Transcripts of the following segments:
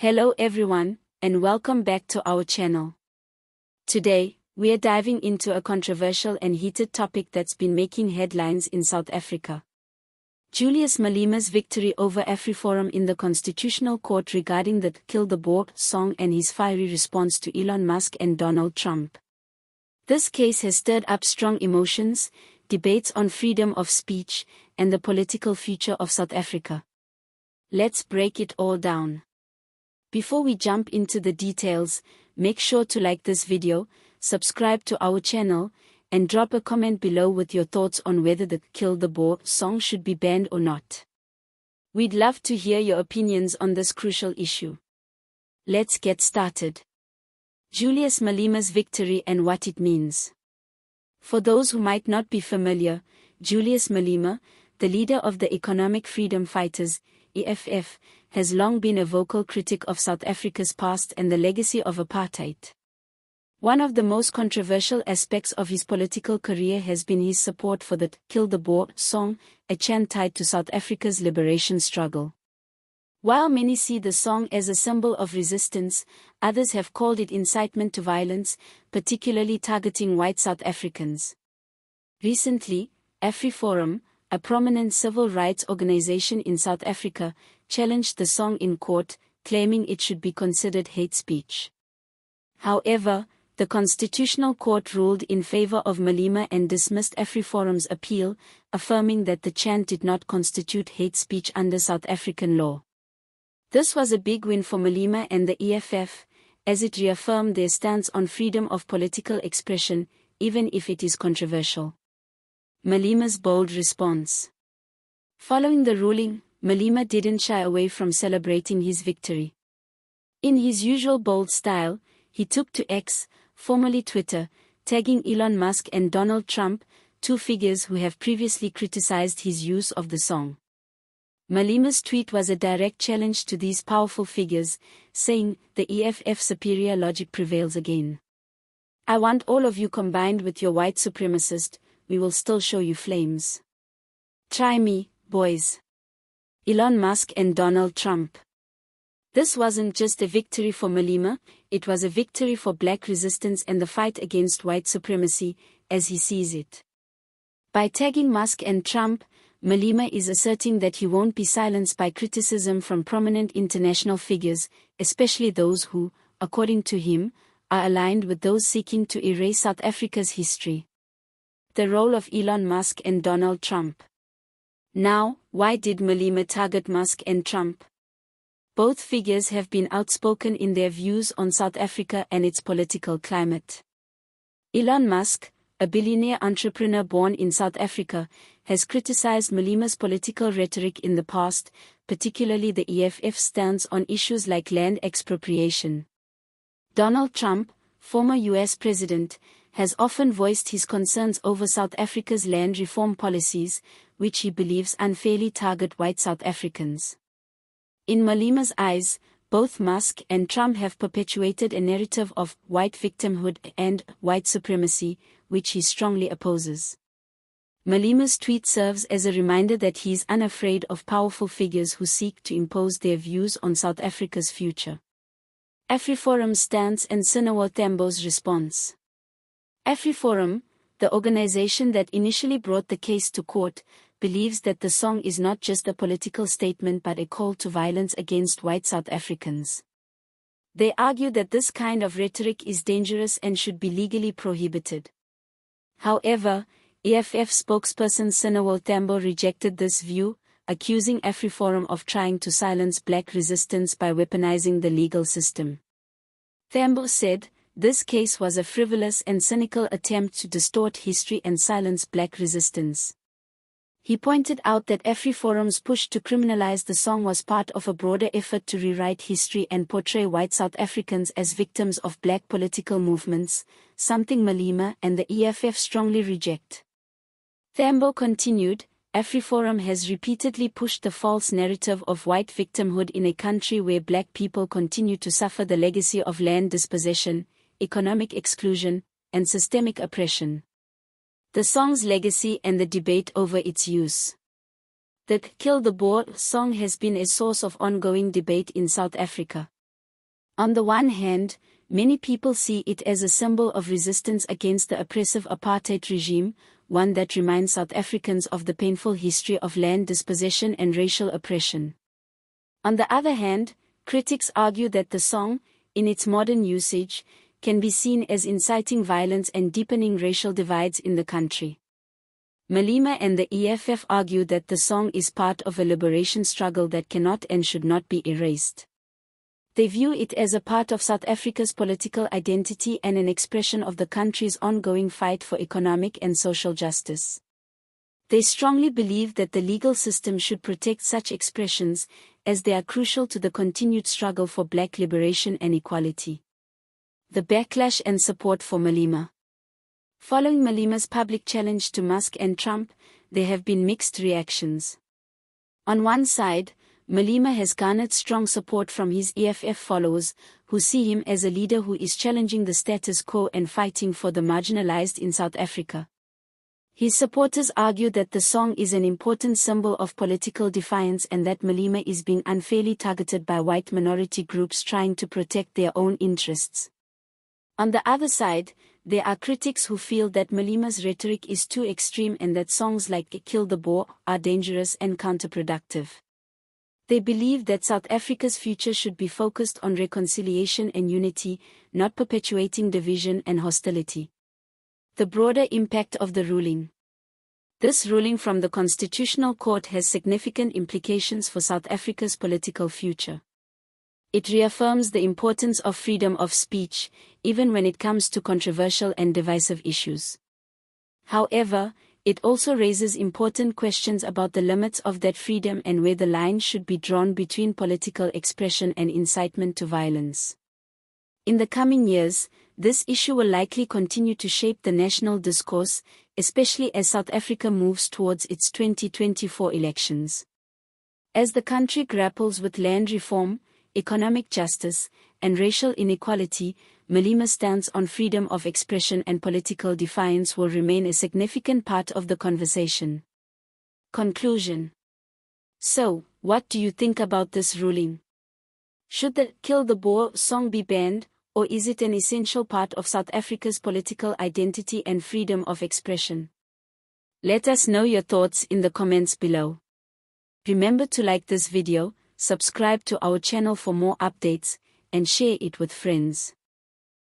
Hello everyone, and welcome back to our channel. Today, we are diving into a controversial and heated topic that's been making headlines in South Africa. Julius Malema's victory over AfriForum in the Constitutional Court regarding the Kill the Boer song and his fiery response to Elon Musk and Donald Trump. This case has stirred up strong emotions, debates on freedom of speech, and the political future of South Africa. Let's break it all down. Before we jump into the details, make sure to like this video, subscribe to our channel, and drop a comment below with your thoughts on whether the Kill the Boer song should be banned or not. We'd love to hear your opinions on this crucial issue. Let's get started. Julius Malema's victory and what it means. For those who might not be familiar, Julius Malema, the leader of the Economic Freedom Fighters, EFF, has long been a vocal critic of South Africa's past and the legacy of apartheid. One of the most controversial aspects of his political career has been his support for the Kill the Boer song, a chant tied to South Africa's liberation struggle. While many see the song as a symbol of resistance, others have called it incitement to violence, particularly targeting white South Africans. Recently, AfriForum, a prominent civil rights organization in South Africa, challenged the song in court, claiming it should be considered hate speech. However, the Constitutional Court ruled in favor of Malema and dismissed AfriForum's appeal, affirming that the chant did not constitute hate speech under South African law. This was a big win for Malema and the EFF, as it reaffirmed their stance on freedom of political expression, even if it is controversial. Malema's bold response. Following the ruling, Malema didn't shy away from celebrating his victory. In his usual bold style, he took to X, formerly Twitter, tagging Elon Musk and Donald Trump, two figures who have previously criticized his use of the song. Malema's tweet was a direct challenge to these powerful figures, saying, "The EFF superior logic prevails again. I want all of you combined with your white supremacist, we will still show you flames. Try me, boys." Elon Musk and Donald Trump. This wasn't just a victory for Malema, it was a victory for black resistance and the fight against white supremacy, as he sees it. By tagging Musk and Trump, Malema is asserting that he won't be silenced by criticism from prominent international figures, especially those who, according to him, are aligned with those seeking to erase South Africa's history. The role of Elon Musk and Donald Trump. Now, why did Malema target Musk and Trump? Both figures have been outspoken in their views on South Africa and its political climate. Elon Musk, a billionaire entrepreneur born in South Africa, has criticized Malema's political rhetoric in the past, particularly the EFF stance on issues like land expropriation. Donald Trump, former US president, has often voiced his concerns over South Africa's land reform policies, which he believes unfairly target white South Africans. In Malema's eyes, both Musk and Trump have perpetuated a narrative of white victimhood and white supremacy, which he strongly opposes. Malema's tweet serves as a reminder that he is unafraid of powerful figures who seek to impose their views on South Africa's future. AfriForum's stance and Sinawal Tambo's response. AfriForum, the organization that initially brought the case to court, believes that the song is not just a political statement but a call to violence against white South Africans. They argue that this kind of rhetoric is dangerous and should be legally prohibited. However, EFF spokesperson Sinawal Tambo rejected this view, accusing AfriForum of trying to silence black resistance by weaponizing the legal system. Tambo said, "This case was a frivolous and cynical attempt to distort history and silence black resistance." He pointed out that AfriForum's push to criminalize the song was part of a broader effort to rewrite history and portray white South Africans as victims of black political movements, something Malema and the EFF strongly reject. Tambo continued, AfriForum has repeatedly pushed the false narrative of white victimhood in a country where black people continue to suffer the legacy of land dispossession, economic exclusion, and systemic oppression. The song's legacy and the debate over its use. The Kill the Boer song has been a source of ongoing debate in South Africa. On the one hand, many people see it as a symbol of resistance against the oppressive apartheid regime, one that reminds South Africans of the painful history of land dispossession and racial oppression. On the other hand, critics argue that the song, in its modern usage, can be seen as inciting violence and deepening racial divides in the country. Malema and the EFF argue that the song is part of a liberation struggle that cannot and should not be erased. They view it as a part of South Africa's political identity and an expression of the country's ongoing fight for economic and social justice. They strongly believe that the legal system should protect such expressions, as they are crucial to the continued struggle for black liberation and equality. The backlash and support for Malema. Following Malema's public challenge to Musk and Trump, there have been mixed reactions. On one side, Malema has garnered strong support from his EFF followers, who see him as a leader who is challenging the status quo and fighting for the marginalized in South Africa. His supporters argue that the song is an important symbol of political defiance and that Malema is being unfairly targeted by white minority groups trying to protect their own interests. On the other side, there are critics who feel that Malema's rhetoric is too extreme and that songs like "Kill the Boer" are dangerous and counterproductive. They believe that South Africa's future should be focused on reconciliation and unity, not perpetuating division and hostility. The broader impact of the ruling. This ruling from the Constitutional Court has significant implications for South Africa's political future. It reaffirms the importance of freedom of speech, even when it comes to controversial and divisive issues. However, it also raises important questions about the limits of that freedom and where the line should be drawn between political expression and incitement to violence. In the coming years, this issue will likely continue to shape the national discourse, especially as South Africa moves towards its 2024 elections. As the country grapples with land reform, economic justice, and racial inequality, Malema's stance on freedom of expression and political defiance will remain a significant part of the conversation. Conclusion. So, what do you think about this ruling? Should the "Kill the Boer" song be banned, or is it an essential part of South Africa's political identity and freedom of expression? Let us know your thoughts in the comments below. Remember to like this video, subscribe to our channel for more updates, and share it with friends.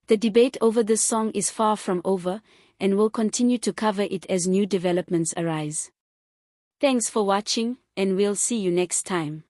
The debate over this song is far from over, and we'll continue to cover it as new developments arise. Thanks for watching, and we'll see you next time.